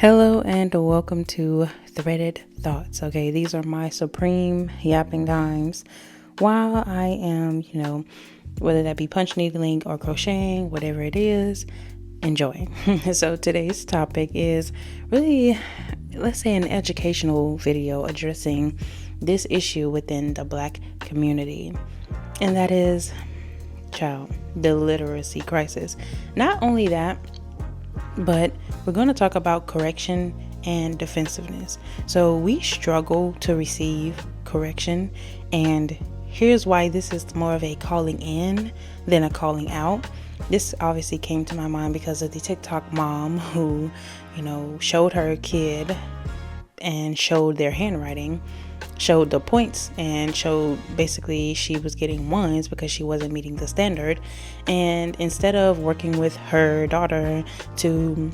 Hello and welcome to Threaded Thoughts. Okay, these are my supreme yapping times while I am, whether that be punch needling or crocheting, whatever it is, enjoying. So today's topic is really, let's say, an educational video addressing this issue within the Black community, and that is, the literacy crisis. Not only that, but we're going to talk about correction and defensiveness. So we struggle to receive correction, and here's why this is more of a calling in than a calling out. This obviously came to my mind because of the TikTok mom who, showed her kid and showed their handwriting, showed the points, and showed basically she was getting ones because she wasn't meeting the standard. And instead of working with her daughter to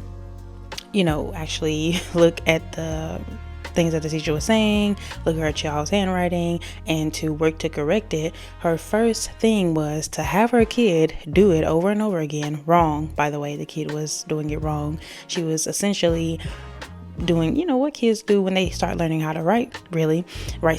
actually look at the things that the teacher was saying, look at her child's handwriting, and to work to correct it, her first thing was to have her kid do it over and over again. Wrong, by the way. The kid was doing it wrong. She was essentially doing, what kids do when they start learning how to write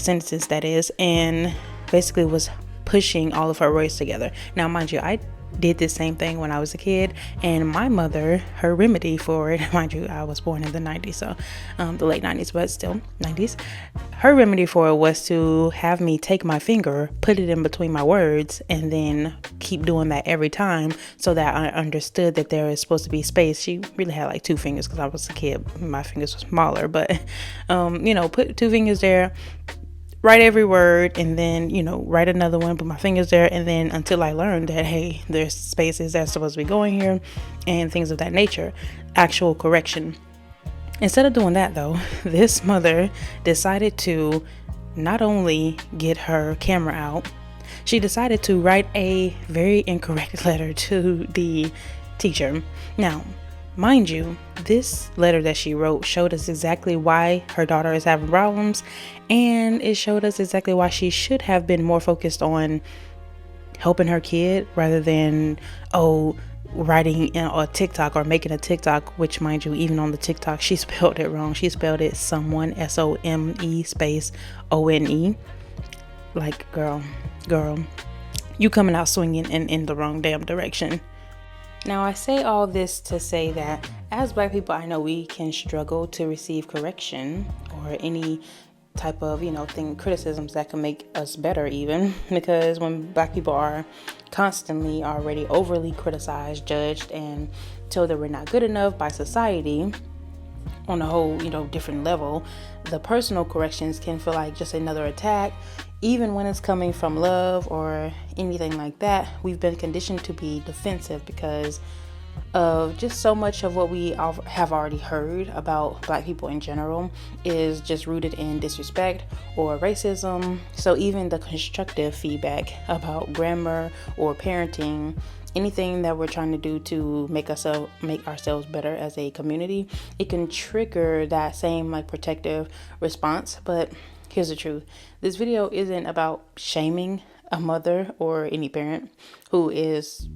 sentences, that is, and basically was pushing all of her words together. Now, mind you, I did the same thing when I was a kid, and my mother, her remedy for it, mind you, I was born in the 90s, so the late 90s, but still 90s, her remedy for it was to have me take my finger, put it in between my words, and then keep doing that every time so that I understood that there is supposed to be space. She really had like two fingers because I was a kid, my fingers were smaller, but put two fingers there, write every word, and then write another one, put my fingers there, and then until I learned that, hey, there's spaces that's supposed to be going here and things of that nature. Actual correction. Instead of doing that, though, this mother decided to not only get her camera out, she decided to write a very incorrect letter to the teacher. Now, mind you, this letter that she wrote showed us exactly why her daughter is having problems, and it showed us exactly why she should have been more focused on helping her kid rather than, writing a TikTok or making a TikTok, which, mind you, even on the TikTok, she spelled it wrong. She spelled it someone, SOME space ONE. Like, girl, you coming out swinging in the wrong damn direction. Now, I say all this to say that as Black people, I know we can struggle to receive correction or any type of, criticisms that can make us better, even because when Black people are constantly already overly criticized, judged, and told that we're not good enough by society on a whole, different level, the personal corrections can feel like just another attack. Even when it's coming from love or anything like that, we've been conditioned to be defensive because of just so much of what we have already heard about Black people in general is just rooted in disrespect or racism. So even the constructive feedback about grammar or parenting, anything that we're trying to do to make ourselves better as a community, it can trigger that same protective response. But here's the truth. This video isn't about shaming a mother or any parent who is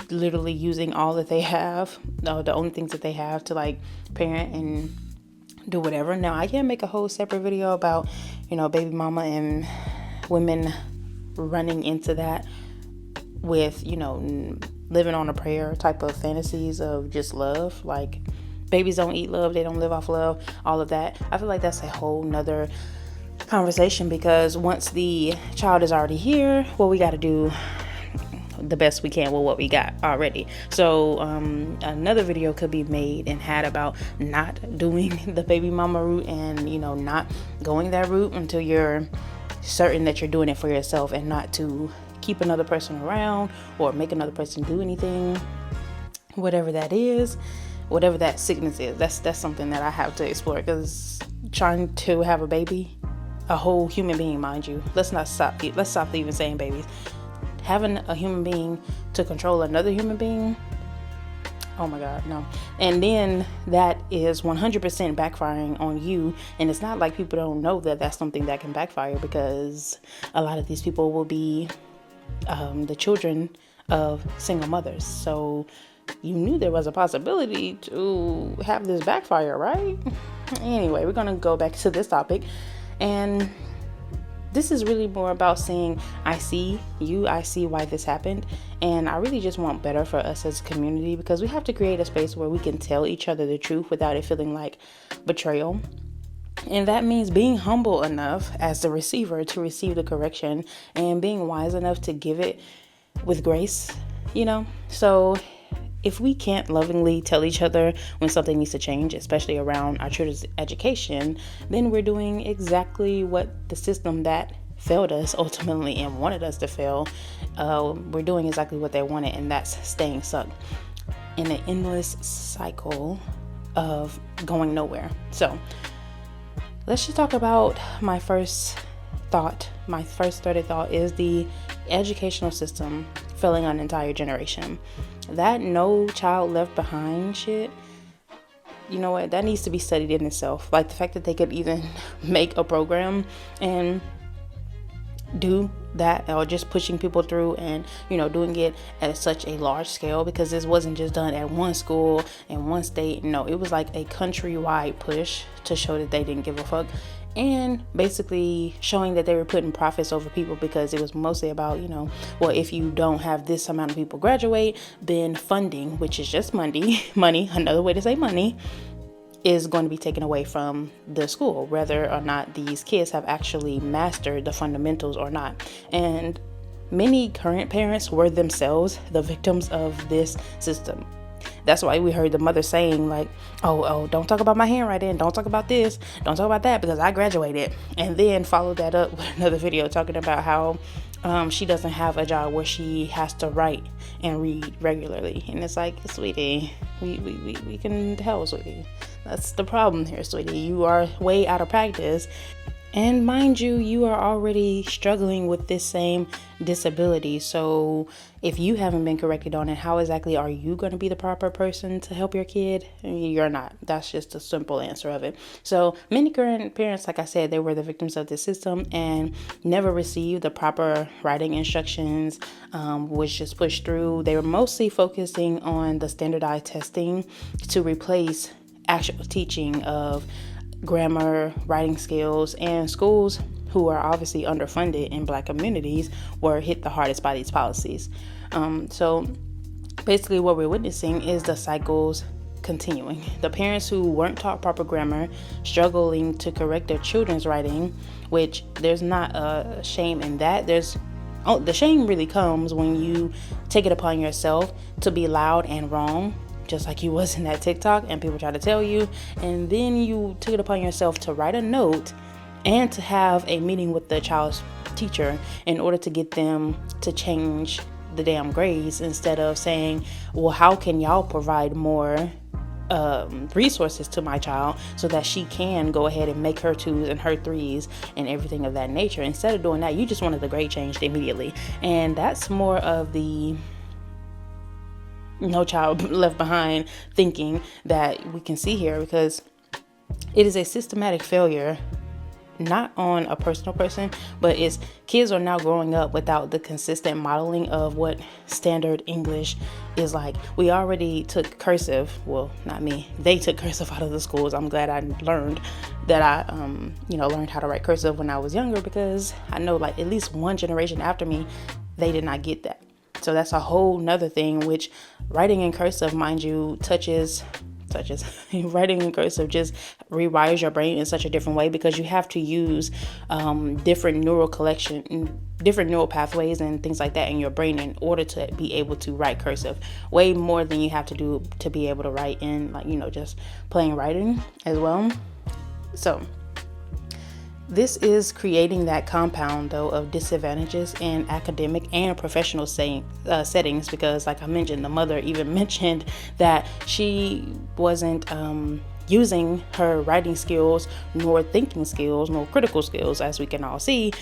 literally using all that they have, the only things that they have to parent and do whatever. Now, I can make a whole separate video about, baby mama and women running into that with, living on a prayer type of fantasies of just love. Like, babies don't eat love, they don't live off love, all of that. I feel like that's a whole nother conversation because once the child is already here, well, we got to do the best we can with what we got already. So another video could be made and had about not doing the baby mama route and not going that route until you're certain that you're doing it for yourself and not to keep another person around or make another person do anything, whatever that is, whatever that sickness is. That's something that I have to explore, because trying to have a baby, a whole human being, mind you, let's stop even saying babies. Having a human being to control another human being, oh my God, no. And then that is 100% backfiring on you. And it's not like people don't know that that's something that can backfire, because a lot of these people will be the children of single mothers. So you knew there was a possibility to have this backfire, right? Anyway, we're going to go back to this topic. And this is really more about saying, I see you, I see why this happened. And I really just want better for us as a community, because we have to create a space where we can tell each other the truth without it feeling like betrayal. And that means being humble enough as the receiver to receive the correction, and being wise enough to give it with grace, So if we can't lovingly tell each other when something needs to change, especially around our children's education, then we're doing exactly what the system that failed us ultimately and wanted us to fail. We're doing exactly what they wanted, and that's staying stuck in an endless cycle of going nowhere. So let's just talk about my first thought. My first started thought is the educational system failing an entire generation. That no child left behind shit, you know what, that needs to be studied in itself. Like the fact that they could even make a program and do that, or just pushing people through and doing it at such a large scale, because this wasn't just done at one school in one state. No, it was like a countrywide push to show that they didn't give a fuck, and basically showing that they were putting profits over people, because it was mostly about, well, if you don't have this amount of people graduate, then funding, which is just money, another way to say money, is going to be taken away from the school, whether or not these kids have actually mastered the fundamentals or not. And many current parents were themselves the victims of this system. That's why we heard the mother saying like, oh, don't talk about my handwriting, don't talk about this, don't talk about that, because I graduated. And then followed that up with another video talking about how she doesn't have a job where she has to write and read regularly. And it's like, sweetie, we can tell, sweetie. That's the problem here, sweetie. You are way out of practice. And mind you, you are already struggling with this same disability. So if you haven't been corrected on it, how exactly are you going to be the proper person to help your kid? You're not. That's just a simple answer of it. So many current parents, like I said, they were the victims of this system and never received the proper writing instructions, was just pushed through. They were mostly focusing on the standardized testing to replace actual teaching of grammar, writing skills, and schools who are obviously underfunded in Black communities were hit the hardest by these policies. So basically what we're witnessing is the cycles continuing. The parents who weren't taught proper grammar, struggling to correct their children's writing, which there's not a shame in that. The shame really comes when you take it upon yourself to be loud and wrong, just like you was in that TikTok, and people try to tell you, and then you took it upon yourself to write a note and to have a meeting with the child's teacher in order to get them to change the damn grades, instead of saying, well, how can y'all provide more resources to my child so that she can go ahead and make her 2s and her 3s and everything of that nature. Instead of doing that, you just wanted the grade changed immediately. And that's more of the no child left behind thinking that we can see here, because it is a systematic failure, not on a personal person, but it's kids are now growing up without the consistent modeling of what standard English is like. We already took cursive, well, not me, they took cursive out of the schools. I'm glad I learned that I learned how to write cursive when I was younger, because I know like at least one generation after me, they did not get that. So that's a whole nother thing, which writing in cursive, mind you, touches writing in cursive just rewires your brain in such a different way, because you have to use different neural pathways and things like that in your brain in order to be able to write cursive, way more than you have to do to be able to write in just plain writing as well. So this is creating that compound, though, of disadvantages in academic and professional settings, because like I mentioned, the mother even mentioned that she wasn't using her writing skills, nor thinking skills, nor critical skills, as we can all see,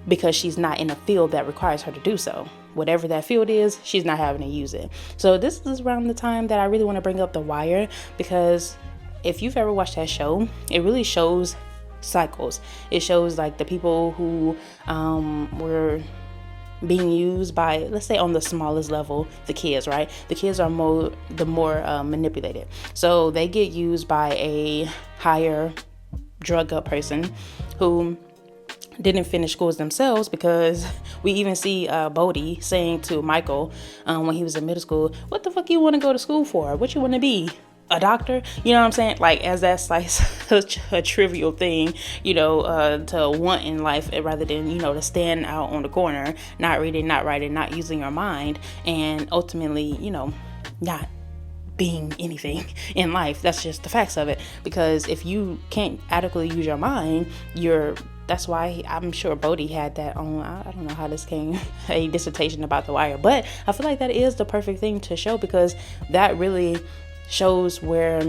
because she's not in a field that requires her to do so. Whatever that field is, she's not having to use it. So this is around the time that I really want to bring up The Wire, because if you've ever watched that show, it really shows cycles. It shows like the people who were being used by, let's say on the smallest level, the kids, right? The kids are more manipulated. So they get used by a higher drug up person who didn't finish schools themselves, because we even see Bodhi saying to Michael when he was in middle school, what the fuck you want to go to school for? What you want to be? A doctor? You know what I'm saying? Like, as that's like such a trivial thing, to want in life, rather than, to stand out on the corner, not reading, not writing, not using your mind, and ultimately, not being anything in life. That's just the facts of it. Because if you can't adequately use your mind, that's why I'm sure Bodhi had that on, I don't know how this came, a dissertation about The Wire. But I feel like that is the perfect thing to show, because that really shows where,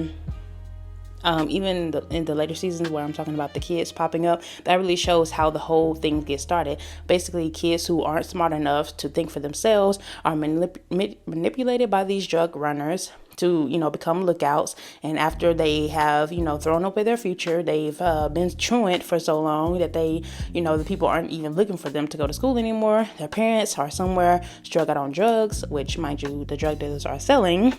even in the later seasons where I'm talking about the kids popping up, that really shows how the whole thing gets started. Basically, kids who aren't smart enough to think for themselves are manipulated by these drug runners to, become lookouts. And after they have, thrown away their future, they've been truant for so long that they, the people aren't even looking for them to go to school anymore. Their parents are somewhere struck out on drugs, which, mind you, the drug dealers are selling.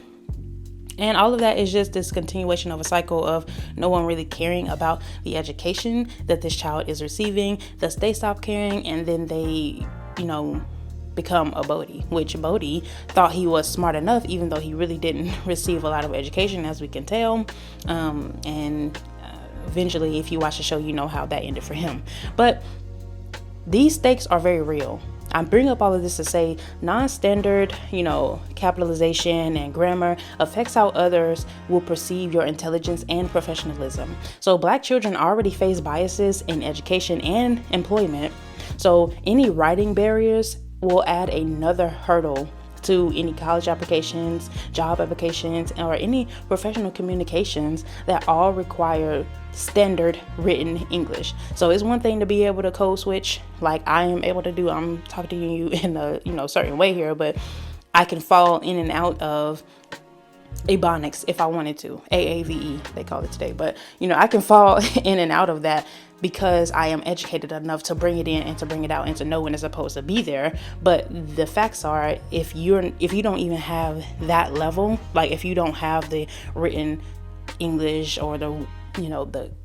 And all of that is just this continuation of a cycle of no one really caring about the education that this child is receiving. Thus, they stop caring, and then they, become a Bodhi, which Bodhi thought he was smart enough, even though he really didn't receive a lot of education, as we can tell. Eventually, if you watch the show, you know how that ended for him. But these stakes are very real. I bring up all of this to say non-standard, capitalization and grammar affects how others will perceive your intelligence and professionalism. So Black children already face biases in education and employment. So any writing barriers will add another hurdle to any college applications, job applications, or any professional communications that all require standard written English. So it's one thing to be able to code switch like I am able to do. I'm talking to you in a certain way here, but I can fall in and out of Ebonics if I wanted to. AAVE they call it today, but I can fall in and out of that because I am educated enough to bring it in and to bring it out and to know when it's supposed to be there. But the facts are, if you don't even have that level, like if you don't have the written English or the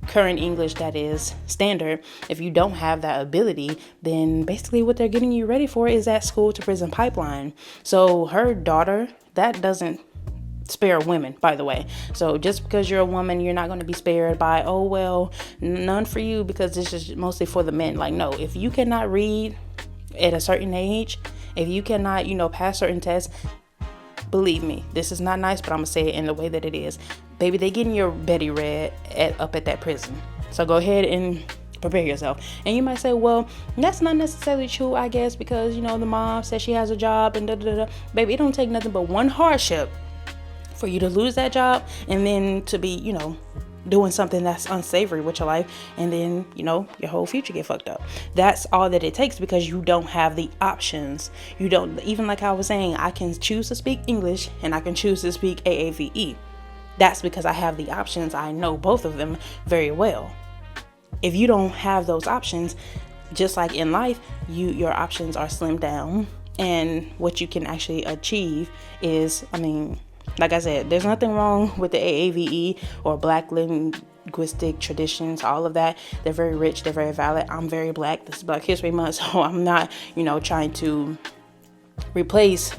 current English that is standard, if you don't have that ability, then basically what they're getting you ready for is that school to prison pipeline. So her daughter, that doesn't spare women, by the way. So just because you're a woman, you're not going to be spared by, oh, well, none for you because this is mostly for the men. Like, no, if you cannot read at a certain age, if you cannot, pass certain tests, believe me, this is not nice, but I'm going to say it in the way that it is. Baby, they getting your Betty read up at that prison. So go ahead and prepare yourself. And you might say, well, that's not necessarily true, I guess, because, the mom says she has a job and da-da-da-da. Baby, it don't take nothing but one hardship for you to lose that job and then to be, doing something that's unsavory with your life, and then, your whole future get fucked up. That's all that it takes, because you don't have the options. You don't, even like I was saying, I can choose to speak English and I can choose to speak AAVE. That's because I have the options. I know both of them very well. If you don't have those options, just like in life, your options are slimmed down, and what you can actually achieve is, like I said, there's nothing wrong with the AAVE or Black linguistic traditions, all of that. They're very rich, they're very valid. I'm very Black. This is Black History Month, so I'm not, trying to replace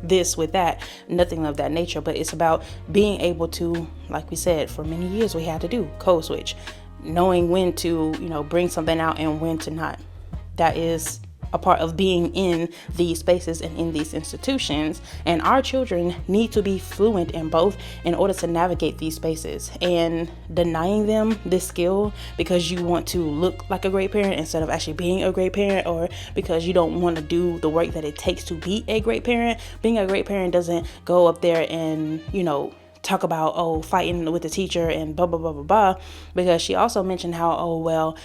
this with that, nothing of that nature. But it's about being able to, like we said, for many years we had to do code switch, knowing when to, bring something out and when to not. That is a part of being in these spaces and in these institutions. And our children need to be fluent in both in order to navigate these spaces. And denying them this skill because you want to look like a great parent instead of actually being a great parent, or because you don't want to do the work that it takes to be a great parent. Being a great parent doesn't go up there and, talk about, fighting with the teacher and blah, blah, blah, blah, blah. Because she also mentioned how,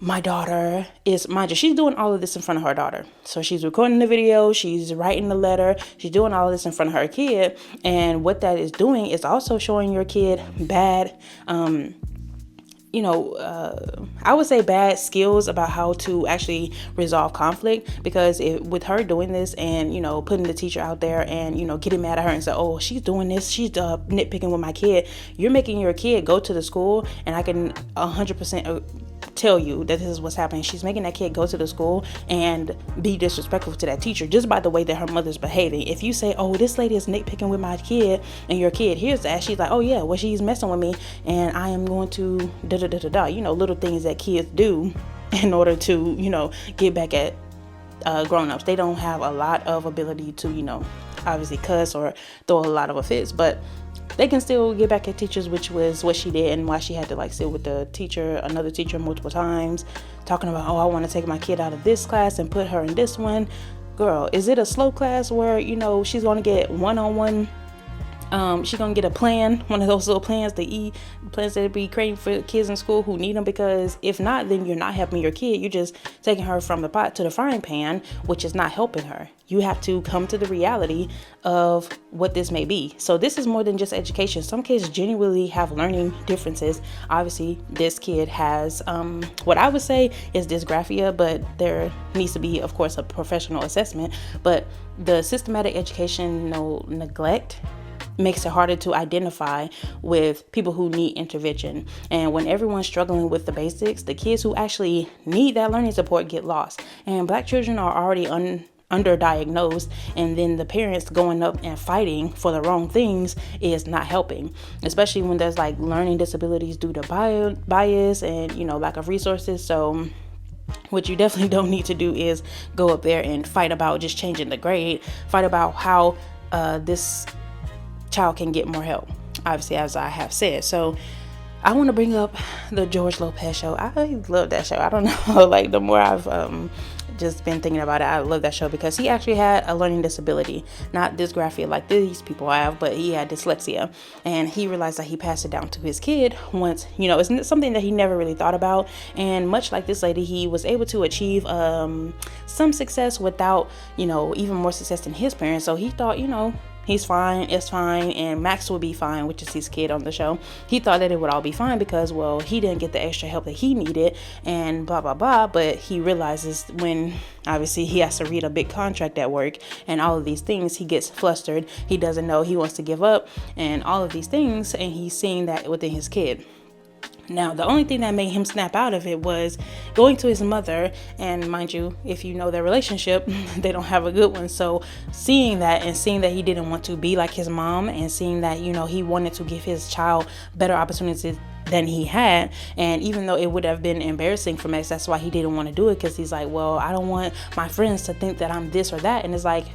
my daughter is, mind you, she's doing all of this in front of her daughter. So she's recording the video, she's writing the letter, she's doing all of this in front of her kid. And what that is doing is also showing your kid bad I would say bad skills about how to actually resolve conflict, because with her doing this and, putting the teacher out there and, getting mad at her and say, oh, she's doing this, she's nitpicking with my kid, you're making your kid go to the school, and I can 100% tell you that this is what's happening. She's making that kid go to the school and be disrespectful to that teacher just by the way that her mother's behaving. If you say, oh, this lady is nitpicking with my kid, and your kid hears that, she's like, oh yeah, well, she's messing with me and I am going to little things that kids do in order to get back at grown-ups. They don't have a lot of ability to obviously cuss or throw a lot of a fist, but they can still get back at teachers, which was what she did, and why she had to sit with another teacher multiple times, talking about, oh, I want to take my kid out of this class and put her in this one. Girl, is it a slow class where she's going to get one-on-one? She's gonna get a plan, one of those little plans, the plans that be creating for kids in school who need them, because if not, then you're not helping your kid. You're just taking her from the pot to the frying pan, which is not helping her. You have to come to the reality of what this may be. So this is more than just education. Some kids genuinely have learning differences. Obviously, this kid has what I would say is dysgraphia, but there needs to be, of course, a professional assessment. But the systematic education neglect makes it harder to identify with people who need intervention. And when everyone's struggling with the basics, the kids who actually need that learning support get lost. And Black children are already underdiagnosed, and then the parents going up and fighting for the wrong things is not helping, especially when there's learning disabilities due to bias and lack of resources. So what you definitely don't need to do is go up there and fight about just changing the grade, fight about how this child can get more help, obviously, as I have said. So I want to bring up the George Lopez show. I love that show. I don't know, the more I've just been thinking about it, I love that show, because he actually had a learning disability, not dysgraphia like these people have, but he had dyslexia, and he realized that he passed it down to his kid once. It's something that he never really thought about, and much like this lady, he was able to achieve some success without even more success than his parents. So he thought, he's fine, it's fine, and Max will be fine, which is his kid on the show. He thought that it would all be fine because, well, he didn't get the extra help that he needed and blah, blah, blah. But he realizes when, obviously, he has to read a big contract at work and all of these things, he gets flustered. He doesn't know, he wants to give up and all of these things. And he's seeing that within his kid. Now, the only thing that made him snap out of it was going to his mother, and mind you, if you know their relationship, they don't have a good one. So seeing that and seeing that he didn't want to be like his mom, and seeing that, he wanted to give his child better opportunities than he had. And even though it would have been embarrassing for Max, that's why he didn't want to do it, because he's like, well, I don't want my friends to think that I'm this or that. And it's like,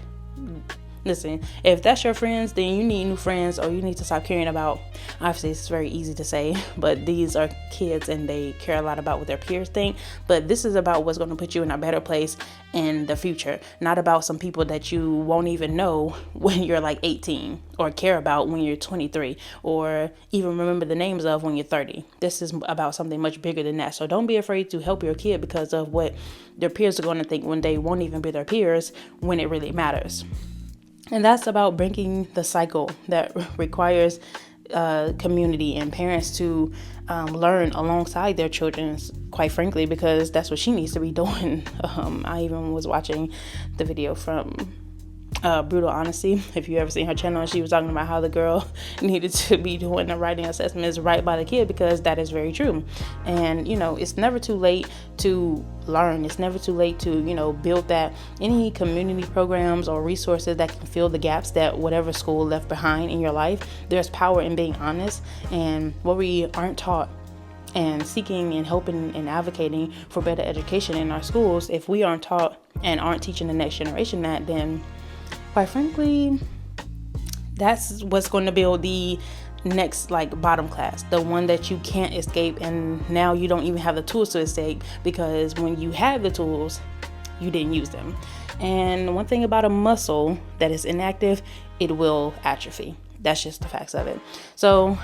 listen, if that's your friends, then you need new friends, or you need to stop caring about, obviously it's very easy to say, but these are kids and they care a lot about what their peers think. But this is about what's going to put you in a better place in the future, not about some people that you won't even know when you're 18, or care about when you're 23, or even remember the names of when you're 30. This is about something much bigger than that. So don't be afraid to help your kid because of what their peers are going to think when they won't even be their peers when it really matters. And that's about breaking the cycle that requires community and parents to learn alongside their children, quite frankly, because that's what she needs to be doing. I even was watching the video from Brutal Honesty. If you ever seen her channel, she was talking about how the girl needed to be doing the writing assessments right by the kid, because that is very true. And it's never too late to learn. It's never too late to build that, any community programs or resources that can fill the gaps that whatever school left behind in your life. There's power in being honest, and what we aren't taught, and seeking and hoping and advocating for better education in our schools. If we aren't taught and aren't teaching the next generation that, then quite frankly, that's what's going to build the next bottom class, the one that you can't escape, and now you don't even have the tools to escape, because when you had the tools, you didn't use them. And one thing about a muscle that is inactive, it will atrophy. That's just the facts of it. So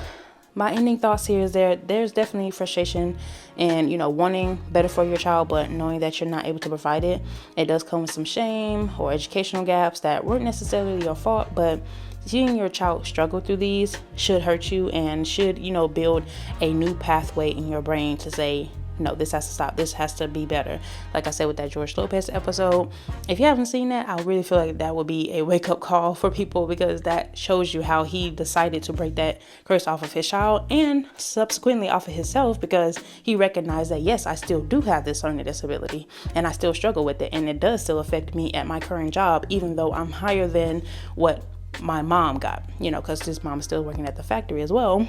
my ending thoughts here is there's definitely frustration and wanting better for your child, but knowing that you're not able to provide it. It does come with some shame or educational gaps that weren't necessarily your fault, but seeing your child struggle through these should hurt you and should, build a new pathway in your brain to say, no, this has to stop. This has to be better. Like I said with that George Lopez episode, if you haven't seen that, I really feel like that would be a wake-up call for people, because that shows you how he decided to break that curse off of his child and subsequently off of himself, because he recognized that, yes, I still do have this learning disability and I still struggle with it, and it does still affect me at my current job, even though I'm higher than what my mom got, because his mom is still working at the factory as well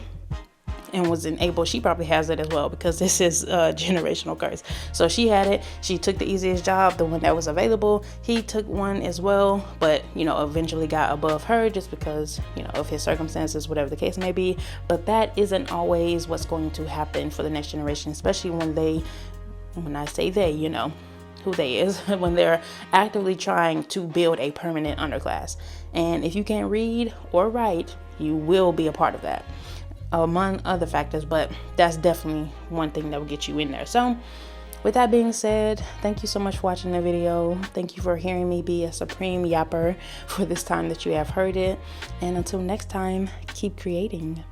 and wasn't able. She probably has it as well, because this is a generational curse. So she had it. She took the easiest job, the one that was available. He took one as well, but eventually got above her just because of his circumstances, whatever the case may be. But that isn't always what's going to happen for the next generation, especially when I say they, who they is, when they're actively trying to build a permanent underclass. And if you can't read or write, you will be a part of that, among other factors, but that's definitely one thing that will get you in there. So with that being said, thank you so much for watching the video. Thank you for hearing me be a supreme yapper for this time that you have heard it. And until next time, keep creating.